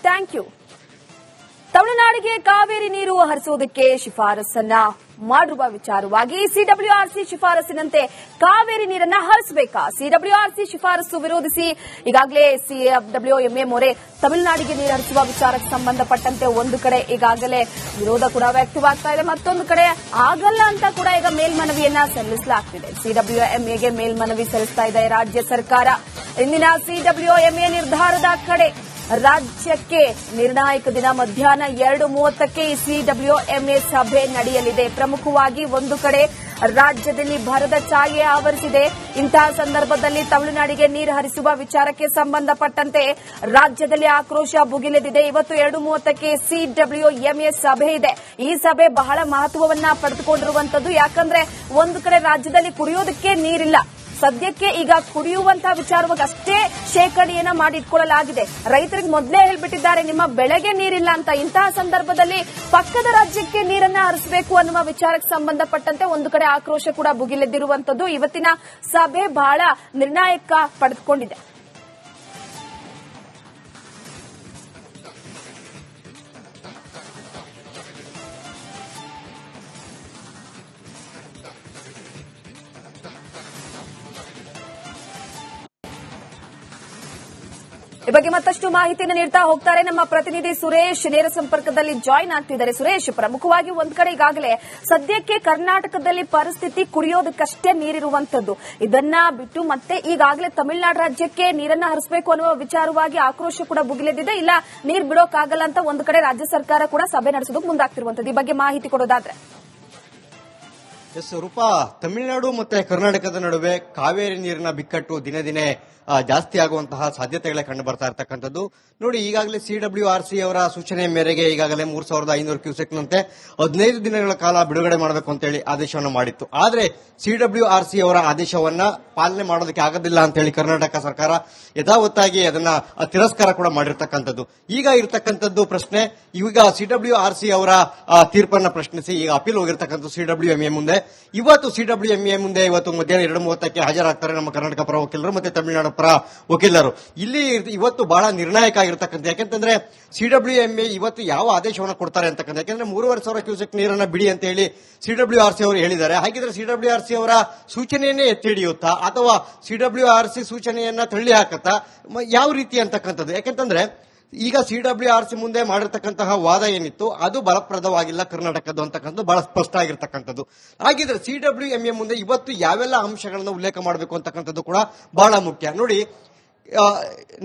Thank you. ತಮಿಳುನಾಡಿಗೆ ಕಾವೇರಿ ನೀರು ಹರಿಸುವುದಕ್ಕೆ ಶಿಫಾರಸನ್ನ ಮಾಡಿರುವ ವಿಚಾರವಾಗಿ ಸಿಡಬ್ಲ್ಯೂಆರ್ಸಿ ಶಿಫಾರಸಿನಂತೆ ಕಾವೇರಿ ನೀರನ್ನ ಹರಿಸಬೇಕಾ? ಸಿಡಬ್ಲ್ಯೂಆರ್ಸಿ ಶಿಫಾರಸು ವಿರೋಧಿಸಿ ಈಗಾಗಲೇ ಸಿಡಬ್ಲ್ಯೂಎಂಎ ಮೊರೆ ತಮಿಳುನಾಡಿಗೆ ನೀರು ಹರಿಸುವ ವಿಚಾರಕ್ಕೆ ಸಂಬಂಧಪಟ್ಟಂತೆ ಒಂದು ಕಡೆ ಈಗಾಗಲೇ ವಿರೋಧ ಕೂಡ ವ್ಯಕ್ತವಾಗ್ತಾ ಇದೆ, ಮತ್ತೊಂದು ಕಡೆ ಆಗಲ್ಲ ಅಂತ ಕೂಡ ಈಗ ಮೇಲ್ಮನವಿಯನ್ನ ಸಲ್ಲಿಸಲಾಗ್ತಿದೆ. ಸಿಡಬ್ಲ್ಯೂಎಂಎಗೆ ಮೇಲ್ಮನವಿ ಸಲ್ಲಿಸ್ತಾ ಇದೆ ರಾಜ್ಯ ಸರ್ಕಾರ. ಇಂದಿನ ಸಿಡಬ್ಲ್ಯೂಎಂಎ ನಿರ್ಧಾರದ ಕಡೆ ರಾಜ್ಯಕ್ಕೆ ನಿರ್ಣಾಯಕ ದಿನ ಮಧ್ಯಾಹ್ನ 2:30ಕ್ಕೆ ಸಿಡಬ್ಲ್ಯೂಎಂಎ ಸಭೆ ನಡೆಯಲಿದೆ. ಪ್ರಮುಖವಾಗಿ ಒಂದು ಕಡೆ ರಾಜ್ಯದಲ್ಲಿ ಭರದ ಛಾಯೆ ಆವರಿಸಿದೆ. ಇಂತಹ ಸಂದರ್ಭದಲ್ಲಿ ತಮಿಳುನಾಡಿಗೆ ನೀರು ಹರಿಸುವ ವಿಚಾರಕ್ಕೆ ಸಂಬಂಧಪಟ್ಟಂತೆ ರಾಜ್ಯದಲ್ಲಿ ಆಕ್ರೋಶ ಭುಗಿಲೆದಿದೆ. ಇವತ್ತು 2:30ಕ್ಕೆ ಸಿಡಬ್ಲ್ಯೂಎಂಎ ಸಭೆ ಇದೆ. ಈ ಸಭೆ ಬಹಳ ಮಹತ್ವವನ್ನ ಪಡೆದುಕೊಂಡಿರುವಂತದ್ದು. ಯಾಕಂದ್ರೆ ಒಂದು ಕಡೆ ರಾಜ್ಯದಲ್ಲಿ ಕುಡಿಯೋದಕ್ಕೆ ನೀರಿಲ್ಲ. ಸದ್ಯಕ್ಕೆ ಈಗ ಕುಡಿಯುವಂತಹ ವಿಚಾರವಾಗಿ ಅಷ್ಟೇ ಶೇಖರಣೆಯನ್ನ ಮಾಡಿಟ್ಕೊಳ್ಳಲಾಗಿದೆ. ರೈತರಿಗೆ ಮೊದಲೇ ಹೇಳ್ಬಿಟ್ಟಿದ್ದಾರೆ ನಿಮ್ಮ ಬೆಳೆಗೆ ನೀರಿಲ್ಲ ಅಂತ. ಇಂತಹ ಸಂದರ್ಭದಲ್ಲಿ ಪಕ್ಕದ ರಾಜ್ಯಕ್ಕೆ ನೀರನ್ನ ಹರಿಸಬೇಕು ಅನ್ನುವ ವಿಚಾರಕ್ಕೆ ಸಂಬಂಧಪಟ್ಟಂತೆ ಒಂದು ಕಡೆ ಆಕ್ರೋಶ ಕೂಡ ಭುಗಿಲೆದ್ದಿರುವಂತದ್ದು. ಇವತ್ತಿನ ಸಭೆ ಬಹಳ ನಿರ್ಣಾಯಕ ಪಡೆದುಕೊಂಡಿದೆ. ಈ ಬಗ್ಗೆ ಮತ್ತಷ್ಟು ಮಾಹಿತಿಯನ್ನು ನೀಡ್ತಾ ಹೋಗ್ತಾರೆ ನಮ್ಮ ಪ್ರತಿನಿಧಿ ಸುರೇಶ್. ನೇರ ಸಂಪರ್ಕದಲ್ಲಿ ಜಾಯಿನ್ ಆಗ್ತಿದ್ದಾರೆ. ಸುರೇಶ್, ಪ್ರಮುಖವಾಗಿ ಒಂದ್ ಕಡೆ ಈಗಾಗಲೇ ಸದ್ಯಕ್ಕೆ ಕರ್ನಾಟಕದಲ್ಲಿ ಪರಿಸ್ಥಿತಿ ಕುಡಿಯೋದಕ್ಕಷ್ಟೇ ನೀರಿರುವಂತದ್ದು. ಇದನ್ನ ಬಿಟ್ಟು ಮತ್ತೆ ಈಗಾಗಲೇ ತಮಿಳುನಾಡು ರಾಜ್ಯಕ್ಕೆ ನೀರನ್ನ ಹರಿಸಬೇಕು ಅನ್ನುವ ವಿಚಾರವಾಗಿ ಆಕ್ರೋಶ ಕೂಡ ಭುಗಿಲೆದ್ದಿದೆ. ಇಲ್ಲ ನೀರ್ ಬಿಡೋಕ್ಕಾಗಲ್ಲ ಅಂತ ಒಂದು ಕಡೆ ರಾಜ್ಯ ಸರ್ಕಾರ ಕೂಡ ಸಭೆ ನಡೆಸೋದಕ್ಕೆ ಮುಂದಾಗ್ತಿರುವಂತದ್ದು. ಈ ಬಗ್ಗೆ ಮಾಹಿತಿ ಕೊಡೋದಾದ್ರೆ ರೂಪಾ, ತಮಿಳುನಾಡು ಮತ್ತೆ ಕರ್ನಾಟಕದ ನಡುವೆ ಕಾವೇರಿ ನೀರಿನ ಬಿಕ್ಕಟ್ಟು ದಿನೇ ದಿನೇ ಜಾಸ್ತಿ ಆಗುವಂತಹ ಸಾಧ್ಯತೆಗಳೇ ಕಂಡು ಬರ್ತಾ ಇರತಕ್ಕಂಥದ್ದು. ನೋಡಿ, ಈಗಾಗಲೇ ಸಿಡಬ್ಲ್ಯೂಆರ್ಸಿ ಅವರ ಸೂಚನೆ ಮೇರೆಗೆ ಈಗಾಗಲೇ 3500 ಕ್ಯೂಸೆಕ್ನಂತೆ 15 ದಿನಗಳ ಕಾಲ ಬಿಡುಗಡೆ ಮಾಡಬೇಕು ಅಂತೇಳಿ ಆದೇಶವನ್ನು ಮಾಡಿತ್ತು. ಆದರೆ ಸಿಡಬ್ಲ್ಯೂಆರ್ಸಿ ಅವರ ಆದೇಶವನ್ನ ಪಾಲನೆ ಮಾಡೋದಕ್ಕೆ ಆಗೋದಿಲ್ಲ ಅಂತ ಹೇಳಿ ಕರ್ನಾಟಕ ಸರ್ಕಾರ ಯಥಾವತ್ತಾಗಿ ಅದನ್ನ ತಿರಸ್ಕಾರ ಕೂಡ ಮಾಡಿರ್ತಕ್ಕಂಥದ್ದು. ಈಗ ಇರತಕ್ಕಂಥದ್ದು ಪ್ರಶ್ನೆ, ಈಗ ಸಿಡಬ್ಲ್ಯೂಆರ್ಸಿ ಅವರ ತೀರ್ಪನ್ನ ಪ್ರಶ್ನಿಸಿ ಈಗ ಅಪೀಲ್ ಹೋಗಿರ್ತಕ್ಕಂಥ ಸಿಡಬ್ಲ್ಯೂಎಂಎ ಮುಂದೆ. ಇವತ್ತು ಸಿಡಬ್ಲ್ಯೂಎಂಎ ಮುಂದೆ ಇವತ್ತು ಮಧ್ಯಾಹ್ನ 2:30ಕ್ಕೆ ಹಾಜರಾಗ್ತಾರೆ ನಮ್ಮ ಕರ್ನಾಟಕ ಪರ ವಕೀಲರು ಮತ್ತೆ ತಮಿಳುನಾಡು ಪರ ವಕೀಲರು. ಇಲ್ಲಿ ಇವತ್ತು ಬಹಳ ನಿರ್ಣಾಯಕ ಆಗಿರ್ತಕ್ಕಂಥ, ಯಾಕೆಂತಂದ್ರೆ ಸಿಡಬ್ಲ್ಯೂಎಂಎ ಇವತ್ತು ಯಾವ ಆದೇಶವನ್ನು ಕೊಡ್ತಾರೆ ಅಂತಕ್ಕಂಥ, ಯಾಕೆಂದ್ರೆ 3500 ಕ್ಯೂಸೆಕ್ ನೀರನ್ನ ಬಿಡಿ ಅಂತ ಹೇಳಿ ಸಿಡಬ್ಲ್ಯೂಆರ್ಸಿ ಅವರು ಹೇಳಿದ್ದಾರೆ. ಹಾಗಿದ್ರೆ ಸಿಡಬ್ಲ್ಯೂಆರ್ಸಿ ಅವರ ಸೂಚನೆಯನ್ನೇ ಎತ್ತಿ ಹಿಡಿಯುತ್ತಾ ಅಥವಾ ಸಿಡಬ್ಲ್ಯೂಆರ್ಸಿ ಸೂಚನೆಯನ್ನ ತಳ್ಳಿ ಹಾಕತ್ತಾ, ಯಾವ ರೀತಿ ಅಂತಕ್ಕಂಥದ್ದು? ಯಾಕೆಂತಂದ್ರೆ ಈಗ ಸಿಡಬ್ಲ್ಯೂಆರ್ಸಿ ಮುಂದೆ ಮಾಡಿರ್ತಕ್ಕಂತಹ ವಾದ ಏನಿತ್ತು ಅದು ಬಲಪ್ರದವಾಗಿಲ್ಲ ಕರ್ನಾಟಕದ್ದು ಅಂತಕ್ಕಂಥದ್ದು ಬಹಳ ಸ್ಪಷ್ಟ ಆಗಿರ್ತಕ್ಕಂಥದ್ದು. ಹಾಗಿದ್ರೆ ಸಿಡಬ್ಲ್ಯೂಎಂಎ ಮುಂದೆ ಇವತ್ತು ಯಾವೆಲ್ಲ ಅಂಶಗಳನ್ನು ಉಲ್ಲೇಖ ಮಾಡಬೇಕು ಅಂತಕ್ಕಂಥದ್ದು ಕೂಡ ಬಹಳ ಮುಖ್ಯ. ನೋಡಿ,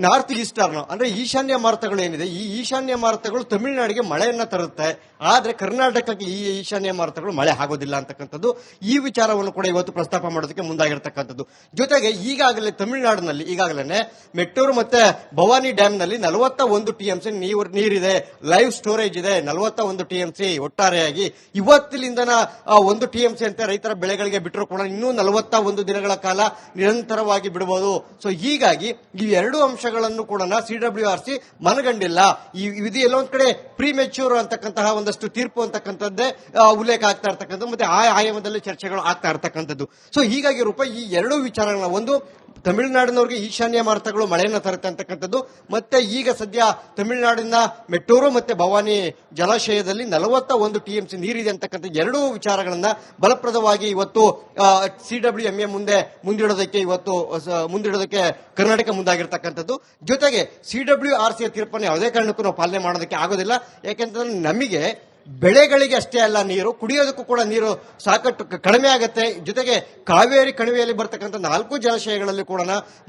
ನಾರ್ತ್ ಈಸ್ಟರ್ನ್ ಅಂದ್ರೆ ಈಶಾನ್ಯ ಮಾರುತಗಳು ಏನಿದೆ, ಈ ಈಶಾನ್ಯ ಮಾರುತಗಳು ತಮಿಳುನಾಡಿಗೆ ಮಳೆಯನ್ನ ತರುತ್ತೆ. ಆದ್ರೆ ಕರ್ನಾಟಕಕ್ಕೆ ಈ ಈಶಾನ್ಯ ಮಾರುತಗಳು ಮಳೆ ಆಗೋದಿಲ್ಲ ಅಂತಕ್ಕಂಥದ್ದು ಈ ವಿಚಾರವನ್ನು ಕೂಡ ಇವತ್ತು ಪ್ರಸ್ತಾಪ ಮಾಡೋದಕ್ಕೆ ಮುಂದಾಗಿರ್ತಕ್ಕಂಥದ್ದು. ಜೊತೆಗೆ ಈಗಾಗಲೇ ತಮಿಳುನಾಡಿನಲ್ಲಿ ಈಗಾಗಲೇ ಮೆಟ್ಟೂರು ಮತ್ತೆ ಭವಾನಿ ಡ್ಯಾಮ್ ನಲ್ಲಿ 41 ಟಿಎಂಸಿ ನೀರಿದೆ, ಲೈವ್ ಸ್ಟೋರೇಜ್ ಇದೆ 41 ಟಿಎಂಸಿ ಒಟ್ಟಾರೆಯಾಗಿ. ಇವತ್ತಿನಿಂದನ 1 ಟಿಎಂಸಿ ಅಂತ ರೈತರ ಬೆಳೆಗಳಿಗೆ ಬಿಟ್ಟರು ಕೂಡ ಇನ್ನೂ 41 ದಿನಗಳ ಕಾಲ ನಿರಂತರವಾಗಿ ಬಿಡಬಹುದು. ಸೊ ಹೀಗಾಗಿ ಈ ಎರಡು ಅಂಶಗಳನ್ನು ಕೂಡ ಸಿಡಬ್ಲ್ಯೂಆರ್ಸಿ ಮನಗಂಡಿಲ್ಲ. ಇದು ಎಲ್ಲೊಂದ್ ಕಡೆ ಪ್ರಿಮೆಚ್ಯೂರ್ ಅಂತಕ್ಕಂತಹ ಒಂದಷ್ಟು ತೀರ್ಪು ಅಂತಕ್ಕಂಥದ್ದೇ ಉಲ್ಲೇಖ ಆಗ್ತಾ ಇರ್ತಕ್ಕಂಥದ್ದು, ಮತ್ತೆ ಆ ಆಯಾಮದಲ್ಲಿ ಚರ್ಚೆಗಳು ಆಗ್ತಾ ಇರ್ತಕ್ಕಂಥದ್ದು. ಸೊ ಹೀಗಾಗಿ ಈ ಎರಡು ವಿಚಾರಗಳನ್ನ, ಒಂದು ತಮಿಳುನಾಡಿನವರಿಗೆ ಈಶಾನ್ಯ ಮಾರುತಗಳು ಮಳೆಯನ್ನು ತರುತ್ತೆ ಅಂತಕ್ಕಂಥದ್ದು, ಮತ್ತೆ ಈಗ ಸದ್ಯ ತಮಿಳುನಾಡಿನ ಮೆಟ್ಟೂರು ಮತ್ತೆ ಭವಾನಿ ಜಲಾಶಯದಲ್ಲಿ 41 ಟಿಎಂಸಿ ನೀರಿದೆ ಅಂತಕ್ಕಂಥ ಎರಡೂ ವಿಚಾರಗಳನ್ನ ಬಲಪ್ರದವಾಗಿ ಇವತ್ತು ಸಿಡಬ್ಲ್ಯೂಎಂಎ ಮುಂದಿಡೋದಕ್ಕೆ ಕರ್ನಾಟಕ ಮುಂದಾಗಿರ್ತಕ್ಕಂಥದ್ದು. ಜೊತೆಗೆ ಸಿಡಬ್ಲ್ಯೂಆರ್ಸಿಯ ತೀರ್ಪನ್ನು ಯಾವುದೇ ಕಾರಣಕ್ಕೂ ನಾವು ಪಾಲನೆ ಮಾಡೋದಕ್ಕೆ ಆಗೋದಿಲ್ಲ. ಯಾಕೆಂತಂದ್ರೆ ನಮಗೆ ಬೆಳೆಗಳಿಗೆ ಅಷ್ಟೇ ಅಲ್ಲ, ನೀರು ಕುಡಿಯೋದಕ್ಕೂ ಕೂಡ ನೀರು ಸಾಕಷ್ಟು ಕಡಿಮೆ ಆಗುತ್ತೆ. ಜೊತೆಗೆ ಕಾವೇರಿ ಕಣಿವೆಯಲ್ಲಿ ಬರ್ತಕ್ಕಂಥ 4 ಜಲಾಶಯಗಳಲ್ಲಿ ಕೂಡ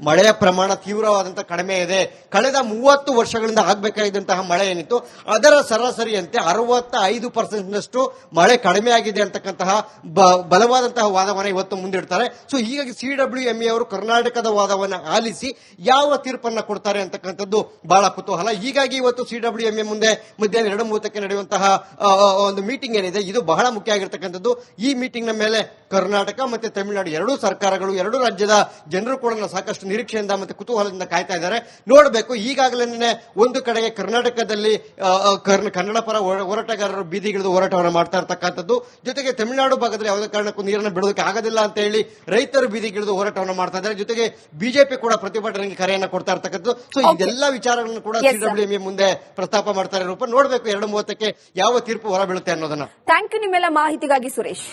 ಮಳೆಯ ಪ್ರಮಾಣ ತೀವ್ರವಾದಂತಹ ಕಡಿಮೆ ಇದೆ. ಕಳೆದ 30 ವರ್ಷಗಳಿಂದ ಆಗಬೇಕಾಗಿದ್ದಂತಹ ಮಳೆ ಏನಿತ್ತು ಅದರ ಸರಾಸರಿಯಂತೆ 65% ಮಳೆ ಕಡಿಮೆ ಆಗಿದೆ ಅಂತಕ್ಕಂತಹ ಬಲವಾದಂತಹ ವಾದವನ್ನು ಇವತ್ತು ಮುಂದಿಡ್ತಾರೆ. ಸೊ ಹೀಗಾಗಿ ಸಿಡಬ್ಲ್ಯೂಎಂಎ ಅವರು ಕರ್ನಾಟಕದ ವಾದವನ್ನು ಆಲಿಸಿ ಯಾವ ತೀರ್ಪನ್ನ ಕೊಡ್ತಾರೆ ಅಂತಕ್ಕಂಥದ್ದು ಬಹಳ ಕುತೂಹಲ. ಹೀಗಾಗಿ ಇವತ್ತು ಸಿಡಬ್ಲ್ಯೂಎಂಎ ಮುಂದೆ ಮಧ್ಯಾಹ್ನ 2:30ಕ್ಕೆ ನಡೆಯುವಂತಹ ಒಂದು ಮೀಟಿಂಗ್ ಏನಿದೆ ಇದು ಬಹಳ ಮುಖ್ಯ ಆಗಿರ್ತಕ್ಕಂಥದ್ದು. ಈ ಮೀಟಿಂಗ್ ನ ಮೇಲೆ ಕರ್ನಾಟಕ ಮತ್ತೆ ತಮಿಳುನಾಡು ಎರಡೂ ಸರ್ಕಾರಗಳು, ಎರಡೂ ರಾಜ್ಯದ ಜನರು ಕೂಡ ಸಾಕಷ್ಟು ನಿರೀಕ್ಷೆಯಿಂದ ಮತ್ತೆ ಕುತೂಹಲದಿಂದ ಕಾಯ್ತಾ ಇದ್ದಾರೆ. ನೋಡಬೇಕು, ಈಗಾಗಲೇ ಒಂದು ಕಡೆಗೆ ಕರ್ನಾಟಕದಲ್ಲಿ ಕನ್ನಡ ಪರ ಹೋರಾಟಗಾರರು ಬೀದಿಗಿಳಿದು ಹೋರಾಟವನ್ನು ಮಾಡ್ತಾ ಇರ್ತಕ್ಕಂಥದ್ದು. ಜೊತೆಗೆ ತಮಿಳುನಾಡು ಭಾಗದಲ್ಲಿ ಯಾವುದೇ ಕಾರಣಕ್ಕೂ ನೀರನ್ನು ಬಿಡೋದಕ್ಕೆ ಆಗೋದಿಲ್ಲ ಅಂತ ಹೇಳಿ ರೈತರು ಬೀದಿಗಿಳಿದು ಹೋರಾಟವನ್ನು ಮಾಡ್ತಾ ಇದ್ದಾರೆ. ಜೊತೆಗೆ ಬಿಜೆಪಿ ಕೂಡ ಪ್ರತಿಭಟನೆಗೆ ಕರೆಯನ್ನ ಕೊಡ್ತಾ ಇರ್ತಕ್ಕಂಥದ್ದು. ಸೊ ಇದೆಲ್ಲ ವಿಚಾರಗಳನ್ನು ಕೂಡ ಸಿಡಬ್ಲ್ಯೂಎಂಎ ಮುಂದೆ ಪ್ರಸ್ತಾಪ ಮಾಡ್ತಾರೆ. ರೂಪ ನೋಡಬೇಕು 2:30ಕ್ಕೆ ಯಾವ ತೀರ್ಪು ಹೊರಬೀಳುತ್ತೆ ಅನ್ನೋದನ್ನ. ಥ್ಯಾಂಕ್ ಯು ನಿಮ್ಮೆಲ್ಲ ಮಾಹಿತಿಗಾಗಿ ಸುರೇಶ್.